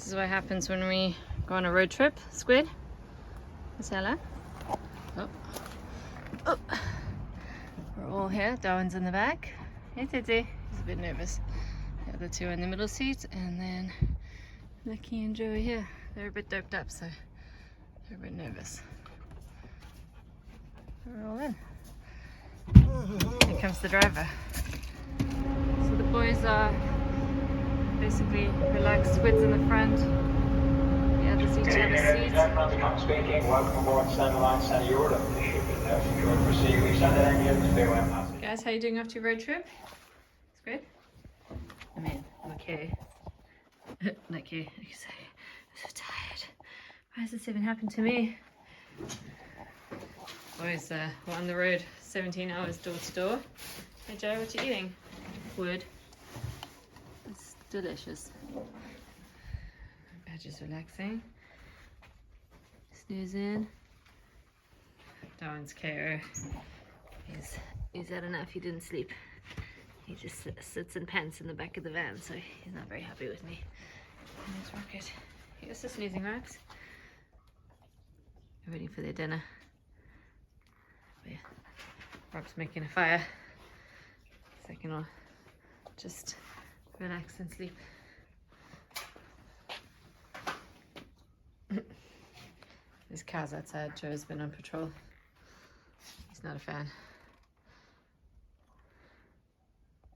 This is what happens when we go on a road trip. Squid, say hello. Oh. Oh. We're all here. Darwin's in the back. Hey, Titsy. He's a bit nervous. The other two are in the middle seat, and then Lucky and Joey here. They're a bit doped up, so they're a bit nervous. We're all in. Here comes the driver. So the boys are basically relaxed. Squid's in the front. The others each have a seat. Speaking. Welcome aboard Standard Line San Jordan. The ship is now secure for sea. We send an engine to passage. Guys, how you doing after your road trip? Squid? I mean, I'm okay. Like you say, I'm so tired. Why has this even happened to me? Boys, we're on the road 17 hours door to door. Hey Joe, what you eating? Wood. It's delicious. Badger's relaxing. Snoozing. Darwin's KO. He's had enough, he didn't sleep. He just sits and pants in the back of the van, so he's not very happy with me. And there's Rocket. Here's the snoozing rocks. They're waiting for their dinner. But yeah, Rob's making a fire so they can all just relax and sleep. There's cars outside. Joe's been on patrol. He's not a fan.